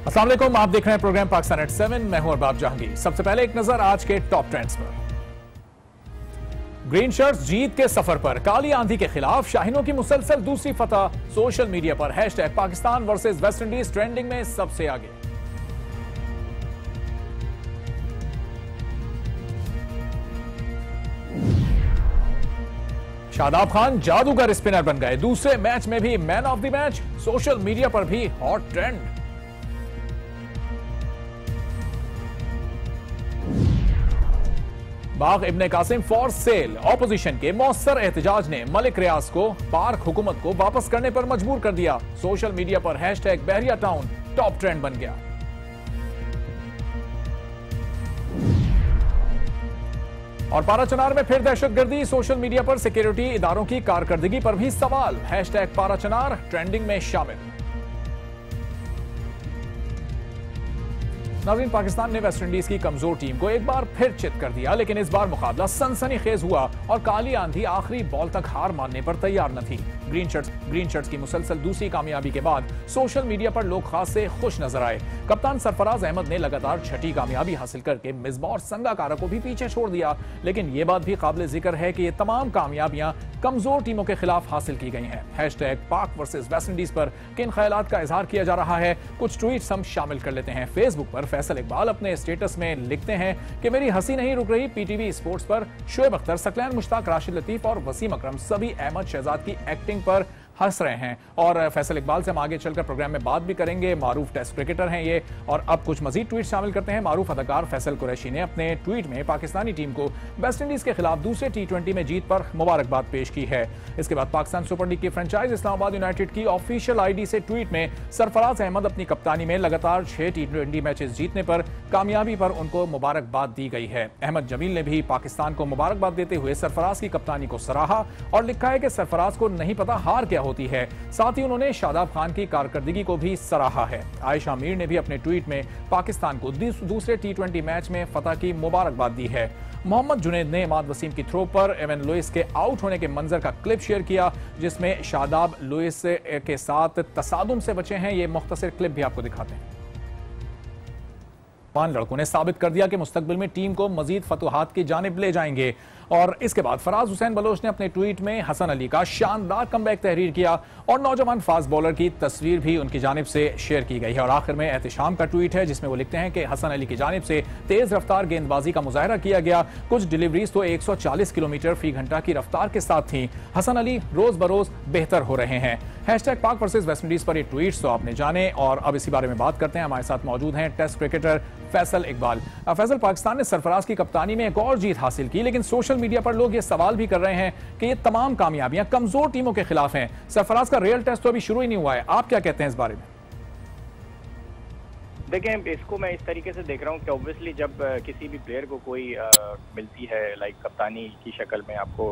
अस्सलाम वालेकुम, आप देख रहे हैं प्रोग्राम पाकिस्तान एट 7। मैं हूं अरबाब जहांगीर। सबसे पहले एक नजर आज के टॉप ट्रेंड्स पर। ग्रीन शर्ट्स जीत के सफर पर, काली आंधी के खिलाफ शाहीनों की मुसलसल दूसरी फतह। सोशल मीडिया पर hashtag Pakistan versus West Indies trending में सबसे आगे। शादाब खान जादूगर स्पिनर बन गए, दूसरे मैच में भी man of the match. Social media पर भी hot trend. Bagh Ibne Qasim for sale, opposition के मौसर एहतजाज ने मलिक रियाज को पार्क हुकूमत को वापस करने पर मजबूर कर दिया। सोशल मीडिया पर हैशटैग बहरिया टाउन टॉप ट्रेंड बन गया। और पाराचनार में फिर दहशतगर्दी, सोशल मीडिया पर सिक्योरिटी इदारों की कारकर्दगी पर भी सवाल। हैशटैग पाराचनार ट्रेंडिंग में शामिल। नाज़रीन, पाकिस्तान ने वेस्ट इंडीज की कमजोर टीम को एक बार फिर चित कर दिया, लेकिन इस बार मुकाबला सनसनीखेज हुआ और काली आंधी आखिरी बॉल तक हार मानने पर तैयार न थी। ग्रीन शर्ट्स की मुसलसल दूसरी कामयाबी के बाद सोशल मीडिया पर लोग खास से खुश नजर आए। कप्तान सरफराज अहमद ने लगातार छठी कामयाबी हासिल करके मिसबाह और संगाकारा को भी पीछे छोड़ दिया। लेकिन यह बात भी काबिल जिक्र है कि ये तमाम कामयाबियां कमजोर टीमों के खिलाफ हासिल की गई हैं। हैशटैग पाक वर्सेस वेस्ट इंडीज पर किन ख्यालात का इजहार किया जा रहा है, कुछ ट्वीट्स हम शामिल कर लेते हैं। फेसबुक पर फैसल इकबाल अपने स्टेटस में लिखते हैं कि मेरी हंसी नहीं रुक रही। पीटीवी स्पोर्ट्स पर शोएब अख्तर, सकलैन मुश्ताक, राशिद लतीफ और वसीम अकरम सभी अहमद शहजाद की एक्टिंग पर हंस रहे हैं। और फैसल इकबाल से हम आगे चलकर प्रोग्राम में बात भी करेंगे। मारूफ टेस्ट क्रिकेटर हैं ये। और अब कुछ मजीद ट्वीट शामिल करते हैं। मारूफ अदाकार फैसल कुरैशी ने अपने ट्वीट में पाकिस्तानी टीम को वेस्ट इंडीज के खिलाफ दूसरे T20 में जीत पर मुबारकबाद पेश की है। इसके बाद पाकिस्तान सुपर लीग की फ्रेंचाइज इस्लामाबाद यूनाइटेड की ऑफिशियल आईडी से ट्वीट में सरफराज अहमद अपनी कप्तानी में लगातार 6 T20 मैचेस जीतने पर कामयाबी पर उनको मुबारकबाद दी गई है। अहमद जमील ने भी पाकिस्तान को मुबारकबाद देते हुए सरफराज की कप्तानी को सराहा और लिखा है कि सरफराज को नहीं पता हार क्या होती है। साथ ही उन्होंने शादाब खान की कारकर्दगी को भी सराहा है। आयशा मीर ने भी अपने ट्वीट में पाकिस्तान को दूसरे T20 मैच में फतह की मुबारकबाद दी है। मोहम्मद जुनैद ने इमाद वसीम की थ्रो पर एवन लुइस के आउट होने के मंजर का क्लिप शेयर किया, जिसमें शादाब लुइस के साथ तसादुम से बचे हैं। ये मुख्तसर क्लिप भी आपको दिखाते हैं। लड़कों ने साबित कर दिया कि मुस्तकबिल में टीम को मजीद फतुहात की जानिब ले जाएंगे। और इसके बाद फराज हुसैन बलोच ने अपने ट्वीट में हसन अली का शानदार कमबैक तहरीर किया और नौजवान फास्ट बॉलर की तस्वीर भी उनकी जानिब से शेयर की गई है। और आखिर में एहतिशाम का ट्वीट है, जिसमें वो लिखते हैं कि हसन अली की जानिब से तेज रफ्तार गेंदबाजी का मुजाहरा किया गया। कुछ डिलीवरीज तो 140 किलोमीटर फी घंटा की रफ्तार के साथ थी। हसन अली रोज बरोज बेहतर हो रहे हैं। हैशटैग पाक वर्सेस वेस्ट इंडीज पर ये ट्वीट्स तो आपने जाने। और अब इसी बारे में बात करते हैं। हमारे साथ मौजूद हैं टेस्ट क्रिकेटर फैसल इकबाल। फैसल, पाकिस्तान ने सरफराज की कप्तानी में एक और जीत हासिल की, लेकिन सोशल मीडिया पर लोग ये सवाल भी कर रहे हैं कि ये तमाम कामयाबियां कमजोर टीमों के खिलाफ हैं। सरफराज का रियल टेस्ट तो अभी शुरू ही नहीं हुआ है। आप क्या कहते हैं इस बारे में? देखें, इसको मैं इस तरीके से देख रहा हूँ कि ऑब्वियसली जब किसी भी प्लेयर को कोई मिलती है लाइक कप्तानी की शक्ल में आपको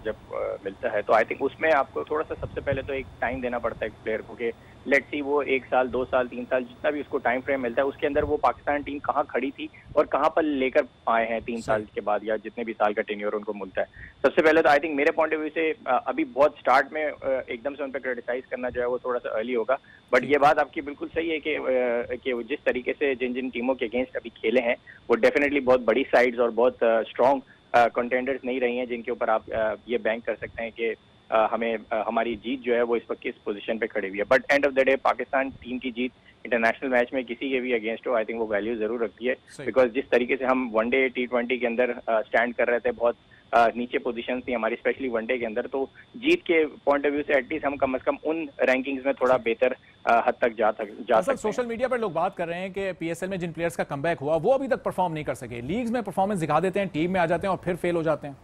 जब मिलता है, तो आई थिंक उसमें आपको थोड़ा सा सबसे पहले तो एक टाइम देना पड़ता है एक प्लेयर को कि लेट्स सी वो 1 साल 2 साल 3 साल जितना भी उसको टाइम फ्रेम मिलता है, उसके अंदर वो पाकिस्तान टीम कहाँ खड़ी थी और कहाँ पर लेकर आए हैं 3 साल के बाद या जितने भी साल का टेन्योर उनको मिलता है। सबसे पहले तो आई थिंक मेरे पॉइंट ऑफ व्यू से अभी बहुत स्टार्ट में एकदम से उन पर क्रिटिसाइज करना जो है वो थोड़ा सा अर्ली होगा। बट ये बात आपकी बिल्कुल सही है कि जिस तरीके से जिन जिन टीमों के अगेंस्ट अभी खेले हैं वो डेफिनेटली बहुत बड़ी साइड्स और बहुत स्ट्रॉन्ग कंटेंडर्स नहीं रही हैं जिनके ऊपर आप ये बैंक कर सकते हैं कि हमें हमारी जीत जो है वो इस वक्त किस पोजीशन पे खड़ी हुई है। But end of the day Pakistan team की जीत इंटरनेशनल मैच में किसी के भी अगेंस्ट हो, आई थिंक वो वैल्यू जरूर रखती है। बिकॉज जिस तरीके से हम वनडे T20 के अंदर स्टैंड कर रहे थे, बहुत नीचे पोजीशन थी हमारी स्पेशली वनडे के अंदर, तो जीत के पॉइंट ऑफ व्यू से एटलीस्ट हम कम से कम उन रैंकिंग्स में थोड़ा बेहतर हद तक जा सकते हैं। सोशल मीडिया पर लोग बात कर रहे हैं कि PSL में जिन प्लेयर्स का कमबैक हुआ वो अभी तक परफॉर्म नहीं कर सके, लीग्स में परफॉर्मेंस दिखा देते हैं, टीम में आ जाते हैं और फिर फेल हो जाते हैं।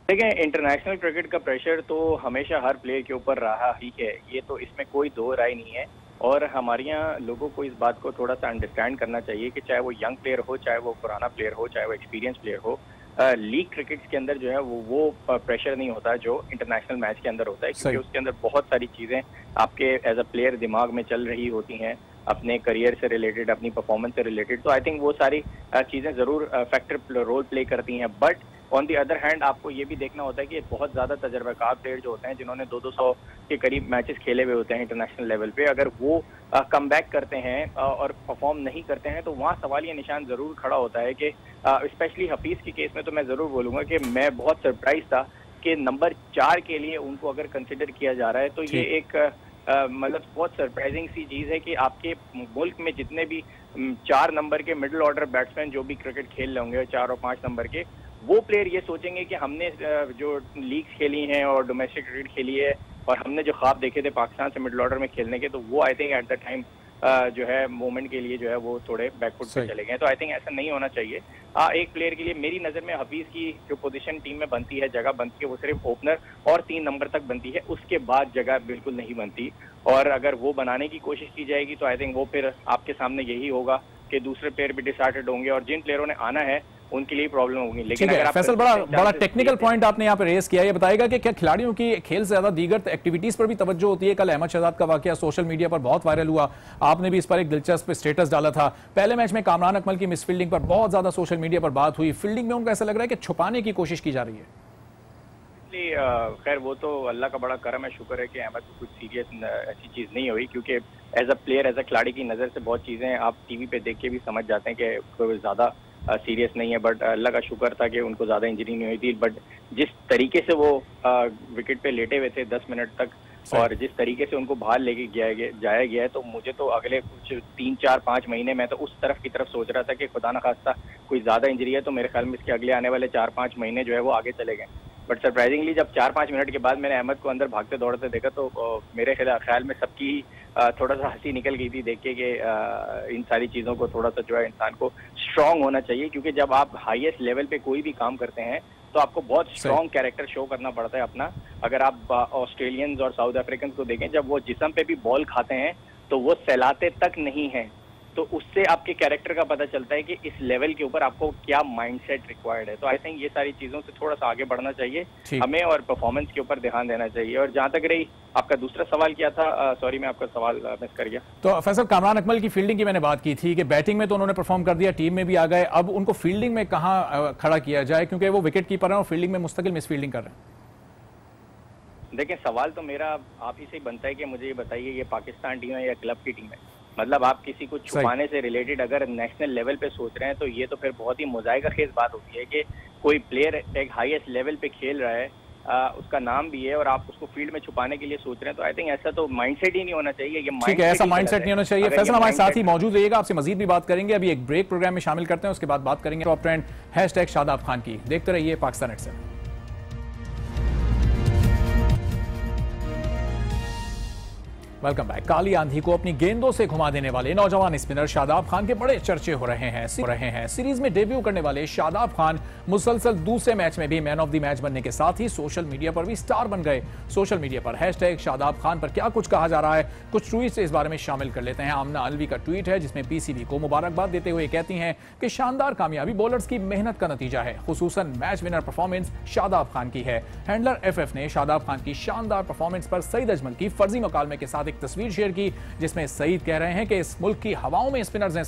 देखें, इंटरनेशनल क्रिकेट का प्रेशर तो हमेशा हर प्लेयर के ऊपर रहा ही है, ये तो इसमें कोई दो राय नहीं है। और हमारे यहाँ लोगों को इस बात को थोड़ा सा अंडरस्टैंड करना चाहिए कि चाहे वो यंग प्लेयर हो, चाहे वो पुराना प्लेयर हो, चाहे वो एक्सपीरियंस प्लेयर हो, लीग क्रिकेट के अंदर जो है वो प्रेशर नहीं होता जो इंटरनेशनल मैच के अंदर होता है, क्योंकि उसके अंदर बहुत सारी चीज़ें आपके एज अ प्लेयर दिमाग में चल रही होती हैं, अपने करियर से रिलेटेड, अपनी परफॉर्मेंस से रिलेटेड। तो आई थिंक वो सारी चीज़ें ज़रूर फैक्टर रोल प्ले करती हैं। But on the other hand आपको ये भी देखना होता है कि बहुत ज़्यादा तजर्बाकार प्लेयर जो होते हैं जिन्होंने 200 के करीब मैचेस खेले हुए होते हैं इंटरनेशनल लेवल पे, अगर वो कम बैक करते हैं और परफॉर्म नहीं करते हैं तो वहाँ सवाल ये निशान ज़रूर खड़ा होता है कि स्पेशली हफीज़ के केस में तो मैं ज़रूर बोलूँगा कि मैं बहुत सरप्राइज था कि नंबर 4 के लिए उनको अगर कंसिडर किया जा रहा है तो ये एक मतलब बहुत सरप्राइजिंग सी चीज़ है कि आपके मुल्क में जितने भी 4 नंबर के मिडिल ऑर्डर बैट्समैन जो भी क्रिकेट खेल रहे होंगे 4 और 5 नंबर के, वो प्लेयर ये सोचेंगे कि हमने जो लीग्स खेली हैं और डोमेस्टिक क्रिकेट खेली है और हमने जो ख्वाब देखे थे पाकिस्तान से मिडिल ऑर्डर में खेलने के, तो वो I think at the time जो है मोमेंट के लिए जो है वो थोड़े बैकफुट पे चले गए। तो आई थिंक ऐसा नहीं होना चाहिए। एक प्लेयर के लिए मेरी नज़र में हफीज़ की जो पोजीशन टीम में बनती है, जगह बनती है, वो सिर्फ ओपनर और 3 नंबर तक बनती है, उसके बाद जगह बिल्कुल नहीं बनती। और अगर वो बनाने की कोशिश की जाएगी तो आई थिंक वो फिर आपके सामने यही होगा कि दूसरे प्लेयर भी डिसहार्टेड होंगे और जिन प्लेयरों ने आना है उनके लिए प्रॉब्लम होगी। लेकिन अगर आप फैसल बड़ा टेक्निकल पॉइंट आपने यहाँ पे रेस किया, ये बताएगा कि क्या खिलाड़ियों की खेल से ज्यादा दीगर एक्टिविटीज पर भी तवज्जो होती है? कल अहमद शहजाद का वाकया सोशल मीडिया पर बहुत वायरल हुआ, आपने भी इस पर एक दिलचस्प स्टेटस डाला था। पहले मैच में कामरान अकमल की मिस फील्डिंग पर बहुत ज्यादा सोशल मीडिया पर बात हुई, फील्डिंग में उनको ऐसा लग रहा है कि छुपाने की कोशिश की जा रही है। खैर वो तो अल्लाह का बड़ा करम है, शुक्र है कि अहमद को कुछ सीरियस ऐसी चीज़ नहीं हुई, क्योंकि as a player as a खिलाड़ी की नज़र से बहुत चीज़ें आप टीवी पे देख के भी समझ जाते हैं कि कोई ज़्यादा सीरियस नहीं है। बट अल्लाह का शुक्र था कि उनको ज़्यादा इंजरी नहीं हुई थी। बट जिस तरीके से वो विकेट पे लेटे हुए थे 10 मिनट तक और जिस तरीके से उनको बाहर लेके जाया गया है, तो मुझे तो अगले कुछ 3, 4, 5 महीने में तो उस तरफ की तरफ सोच रहा था कि खुदा न खास्ता कोई ज़्यादा इंजरी है तो मेरे ख्याल में इसके अगले आने वाले 4-5 महीने जो है वो आगे चले गए। बट सरप्राइजिंगली जब 4-5 मिनट के बाद मैंने अहमद को अंदर भागते दौड़ते देखा तो मेरे ख्याल में सबकी थोड़ा सा हंसी निकल गई थी देख के कि इन सारी चीज़ों को थोड़ा सा जो है इंसान को स्ट्रांग होना चाहिए, क्योंकि जब आप हाईएस्ट लेवल पे कोई भी काम करते हैं तो आपको बहुत स्ट्रॉन्ग कैरेक्टर शो करना पड़ता है अपना। अगर आप ऑस्ट्रेलियंस और साउथ अफ्रीकन को देखें, जब वो जिस्म पे भी बॉल खाते हैं तो वो सहलाते तक नहीं हैं, तो उससे आपके कैरेक्टर का पता चलता है कि इस लेवल के ऊपर आपको क्या माइंडसेट रिक्वायर्ड है। तो आई थिंक ये सारी चीज़ों से थोड़ा सा आगे बढ़ना चाहिए हमें और परफॉर्मेंस के ऊपर ध्यान देना चाहिए। और जहाँ तक रही आपका दूसरा सवाल क्या था, सॉरी मैं आपका सवाल मिस कर गया। तो फैसल, कामरान अकमल की फील्डिंग की मैंने बात की थी कि बैटिंग में तो उन्होंने परफॉर्म कर दिया, टीम में भी आ गए, अब उनको फील्डिंग में कहाँ खड़ा किया जाए, क्योंकि वो विकेट कीपर हैं और फील्डिंग में मुस्तकिल मिस फील्डिंग कर रहे हैं? देखिए सवाल तो मेरा आप ही से ही बनता है कि मुझे ये बताइए ये पाकिस्तान टीम है या क्लब की टीम है? मतलब आप किसी को छुपाने से रिलेटेड अगर नेशनल लेवल पे सोच रहे हैं तो ये तो फिर बहुत ही मुज़ाहिरा-खेज़ बात होती है कि कोई प्लेयर एक हाईएस्ट लेवल पे खेल रहा है, उसका नाम भी है और आप उसको फील्ड में छुपाने के लिए सोच रहे हैं। तो आई थिंक ऐसा तो माइंडसेट ही नहीं होना चाहिए। ये ठीक है, ऐसा माइंडसेट नहीं होना चाहिए। फैसल हमारे साथ ही मौजूद रहिएगा, आपसे मजीद भी बात करेंगे। अभी एक ब्रेक प्रोग्राम में शामिल करते हैं, उसके बाद बात करेंगे टॉप ट्रेंड #शादाब खान की। देखते रहिए पाकिस्तान नेट से। Welcome back. काली आंधी को अपनी गेंदों से घुमा देने वाले नौजवान स्पिनर शादाब खान के बड़े चर्चे हो रहे हैं। सीरीज में डेब्यू करने वाले शादाब खान मुसलसल दूसरे मैच में भी मैन ऑफ द मैच बनने के साथ ही सोशल मीडिया पर भी स्टार बन गए। सोशल मीडिया पर #शादाब खान पर क्या कुछ कहा जा रहा है, कुछ ट्वीट इस बारे में शामिल कर लेते हैं। आमना अलवी का ट्वीट है जिसमें पीसीबी को मुबारकबाद देते हुए कहती हैं कि शानदार कामयाबी बॉलर्स की मेहनत का नतीजा है, खुसूसन match winner performance Shadab Khan की है। हैंडलर FF ने शादाब खान की शानदार परफॉर्मेंस पर सईद अजमल की फर्जी मुकालमे के साथ तस्वीर शेयर की जिसमें सईद कह रहे हैं कि इस मुल्क की हवाओं में स्पिनर्स हैं,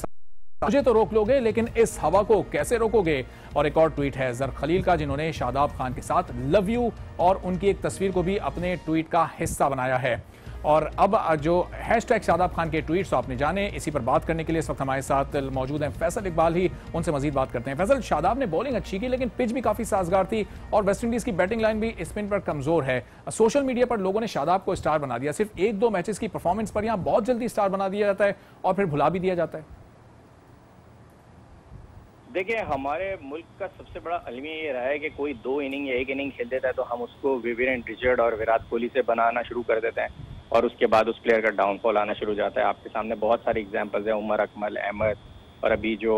मुझे तो रोक लोगे लेकिन इस हवा को कैसे रोकोगे। और एक और ट्वीट है जर खलील का जिन्होंने शादाब खान के साथ लव यू और उनकी एक तस्वीर को भी अपने ट्वीट का हिस्सा बनाया है। और अब जो #शादाब खान के ट्वीट्स आपने जाने, इसी पर बात करने के लिए इस वक्त हमारे साथ मौजूद हैं फैसल इकबाल ही, उनसे मजीद बात करते हैं। फैसल, शादाब ने बॉलिंग अच्छी की लेकिन पिच भी काफी साजगार थी और वेस्टइंडीज की बैटिंग लाइन भी स्पिन पर कमजोर है। सोशल मीडिया पर लोगों ने शादाब को स्टार बना दिया, सिर्फ 1-2 मैचेस की परफॉर्मेंस पर यहां बहुत जल्दी स्टार बना दिया जाता है और फिर भुला भी दिया जाता है। देखिए हमारे मुल्क का सबसे बड़ा अलमिया ये रहा है कि कोई 2 इनिंग या 1 इनिंग खेल देता है तो हम उसको विवियन रिचर्ड और विराट कोहली से बनाना शुरू कर देते हैं और उसके बाद उस प्लेयर का डाउनफॉल आना शुरू हो जाता है। आपके सामने बहुत सारे एग्जांपल्स हैं, उमर अकमल, अहमद और अभी जो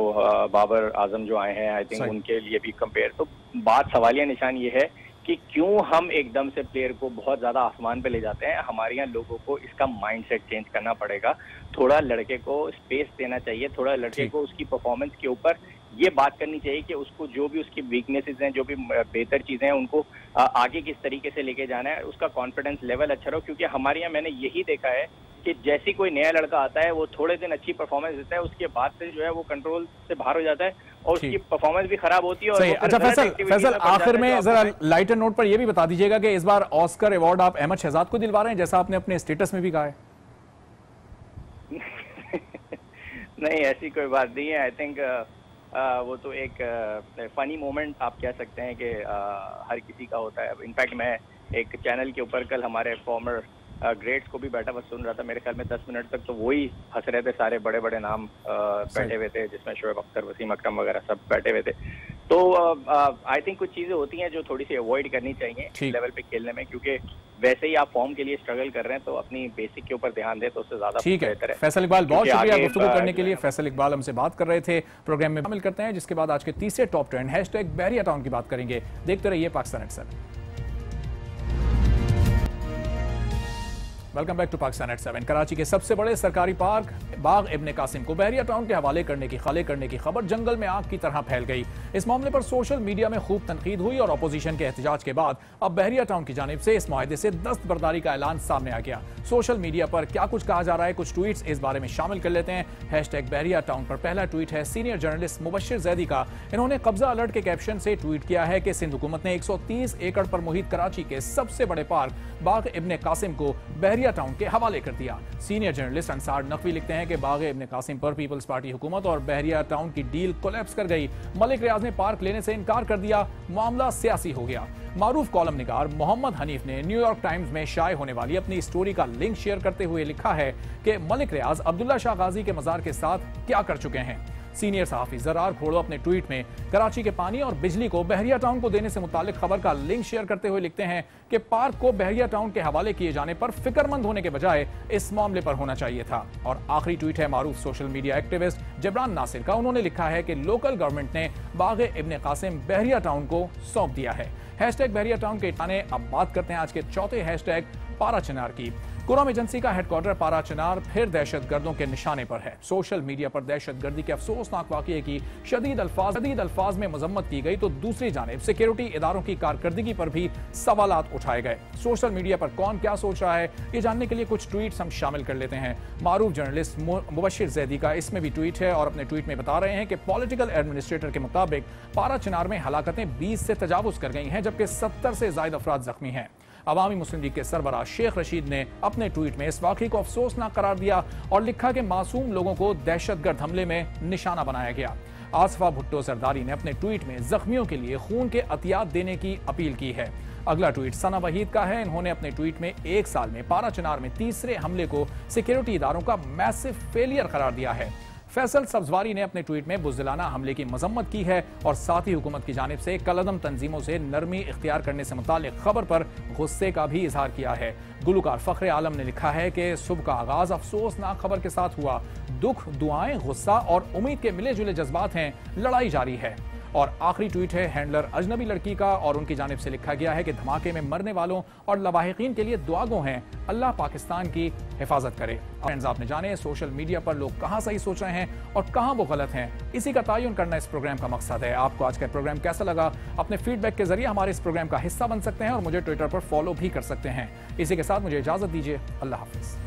बाबर आजम जो आए हैं, आई थिंक उनके लिए भी कंपेयर। तो बात सवालिया निशान ये है कि क्यों हम एकदम से प्लेयर को बहुत ज़्यादा आसमान पे ले जाते हैं। हमारे यहाँ लोगों को इसका माइंडसेट चेंज करना पड़ेगा, थोड़ा लड़के को स्पेस देना चाहिए, थोड़ा लड़के को उसकी परफॉर्मेंस के ऊपर ये बात करनी चाहिए कि उसको जो भी उसकी वीकनेसेस हैं, जो भी बेहतर चीज़ें हैं, उनको आगे किस तरीके से लेके जाना है, उसका कॉन्फिडेंस लेवल अच्छा रहो। क्योंकि हमारे यहाँ मैंने यही देखा है कि जैसी कोई नया लड़का आता है वो थोड़े दिन अच्छी परफॉर्मेंस देता है, उसके बाद से जो है वो कंट्रोल से बाहर हो जाता है और उसकी परफॉर्मेंस भी खराब होती है। और अच्छा फैसल आखिर में जरा लाइटर नोट पर यह भी बता दीजिएगा कि इस बार ऑस्कर अवार्ड आप अहमद शहजाद को दिलवा रहे हैं, जैसा आपने अपने स्टेटस में भी कहा है? नहीं, ऐसी कोई बात नहीं है। आई थिंक वो तो एक फनी मोमेंट आप कह सकते हैं कि हर किसी का होता है। इनफैक्ट मैं एक चैनल के ऊपर कल हमारे फॉर्मर ग्रेट्स को भी बैठा हुआ सुन रहा था, मेरे ख्याल में 10 मिनट तक तो वही हंस रहे थे, सारे बड़े बड़े नाम बैठे हुए थे, जिसमें शोएब अख्तर, वसीम अकरम वगैरह सब बैठे हुए थे। तो आई थिंक कुछ चीजें होती हैं जो थोड़ी सी अवॉइड करनी चाहिए इस लेवल पे खेलने में, क्योंकि वैसे ही आप फॉर्म के लिए स्ट्रगल कर रहे हैं तो अपनी बेसिक के ऊपर ध्यान दें तो उससे ज्यादा बेहतर है। फैसल इकबाल, बहुत शुक्रिया गुफ्तगू करने के लिए। फैसल इकबाल हमसे बात कर रहे थे, प्रोग्राम में शामिल करते हैं, जिसके बाद आज के तीसरे टॉप ट्रेंड #बहरिया टाउन की बात करेंगे। देखते रहिए Pakistan net 7। Welcome back to Pakistan net 7। Karachi के सबसे बड़े सरकारी पार्क बाग इब्ने कासिम को बहरिया टाउन के हवाले करने की खबर जंगल में आग की तरह फैल गई। इस मामले पर सोशल मीडिया में खूब तनकीद हुई और अपोजिशन के एहतजाज के बाद अब बहरिया टाउन की जानिब से इस मुआहदे से दस्तबरदारी का ऐलान सामने आ गया। सोशल मीडिया पर क्या कुछ कहा जा रहा है, कुछ ट्वीट्स इस बारे में शामिल कर लेते हैं। #बहरिया टाउन पर पहला ट्वीट है सीनियर जर्नलिस्ट मुबशिर जैदी का। इन्होंने कब्जा अलर्ट के कैप्शन से ट्वीट किया है कि सिंध हुकूमत ने 130 एकड़ पर मुहित कराची के सबसे बड़े पार्क बाग इब्ने कासिम को बहरिया टाउन के हवाले कर दिया। सीनियर जर्नलिस्ट अंसार नकवी लिखते हैं कि बाग इब्ने कासिम पर पीपल्स पार्टी हुकूमत और बहरिया टाउन की डील कोलैप्स कर गई। मलिक रियाज ने पार्क लेने से इनकार कर दिया, मामला सियासी हो गया। मारूफ कॉलम निगार मोहम्मद हनीफ ने न्यूयॉर्क टाइम्स में शाये होने वाली अपनी स्टोरी का लिंक शेयर करते हुए लिखा है कि मलिक रियाज अब्दुल्ला शाह गाजी के मजार के साथ क्या कर चुके हैं। सीनियर सहाफी जरार खोड़ो अपने ट्वीट में कराची के पानी और बिजली को बहरिया टाउन को देने से मुतालिक खबर का लिंक शेयर करते हुए लिखते हैं कि पार्क को बहरिया टाउन के हवाले किए जाने पर फिक्रमंद होने के बजाय इस मामले पर होना चाहिए था। और आखिरी ट्वीट है मारूफ social media activist Jibran Nasir का। उन्होंने लिखा है कि लोकल गवर्नमेंट ने बाग इब्ने कासिम बहरिया टाउन को सौंप दिया है। #बहरिया टाउन के ठाने। अब बात करते हैं आज के चौथे हैशटैग पारा चिनार की। कुराम एजेंसी का हेडक्वार्टर पारा चिनार फिर दहशतगर्दों के निशाने पर है। सोशल मीडिया पर दहशतगर्दी के अफसोसनाक वाकये की शदीद अल्फाज में मजम्मत की गई तो दूसरी जानिब सिक्योरिटी इदारों की कारकर्दगी पर भी सवालात उठाए गए। सोशल मीडिया पर कौन क्या सोच रहा है, ये जानने के लिए कुछ ट्वीट्स हम शामिल कर लेते हैं। मारूफ जर्नलिस्ट मुबशिर जैदी का इसमें भी ट्वीट है और अपने ट्वीट में बता रहे हैं कि पॉलिटिकल एडमिनिस्ट्रेटर के मुताबिक पारा चिनार में हलाकतें 20 से तजावुज कर गई हैं, जबकि 70 से ज्यादा अफराद जख्मी हैं। अवामी मुस्लिम लीग के सरबराह शेख रशीद ने अपने ट्वीट में इस वाकये को अफसोसनाक करार दिया और लिखा कि मासूम लोगों को दहशतगर्द हमले में निशाना बनाया गया। आसफा भुट्टो सरदारी ने अपने ट्वीट में जख्मियों के लिए खून के अतियात देने की अपील की है। अगला ट्वीट सना वहीद का है। इन्होंने अपने ट्वीट में 1 साल में पारा चिनार में तीसरे हमले को सिक्योरिटी इदारों का मैसिव फेलियर करार दिया है। फैसल सब्जवारी ने अपने ट्वीट में बुज़दिलाना हमले की मजम्मत की है और साथ ही हुकूमत की जानिब से कलअदम तंजीमों से नरमी इख्तियार करने से मुतालिक खबर पर गुस्से का भी इजहार किया है। गुलकार फखरे आलम ने लिखा है कि सुबह का आगाज अफसोसनाक खबर के साथ हुआ। दुख, दुआएं, गुस्सा और उम्मीद के मिले जुले जज्बात हैं, लड़ाई जारी है। और आखिरी ट्वीट है हैंडलर अजनबी लड़की का और उनकी जानिब से लिखा गया है कि धमाके में मरने वालों और लवाहिकीन के लिए दुआ गो हैं, अल्लाह पाकिस्तान की हिफाजत करे। फ्रेंड्स, आपने जाने सोशल मीडिया पर लोग कहां सही सोच रहे हैं और कहां वो गलत हैं, इसी का तयन करना इस प्रोग्राम का मकसद है। आपको आज का प्रोग्राम कैसा लगा, अपने फीडबैक के जरिए हमारे इस प्रोग्राम का हिस्सा बन सकते हैं और मुझे ट्विटर पर फॉलो भी कर सकते हैं। इसी के साथ मुझे इजाजत दीजिए। अल्लाह हाफिज।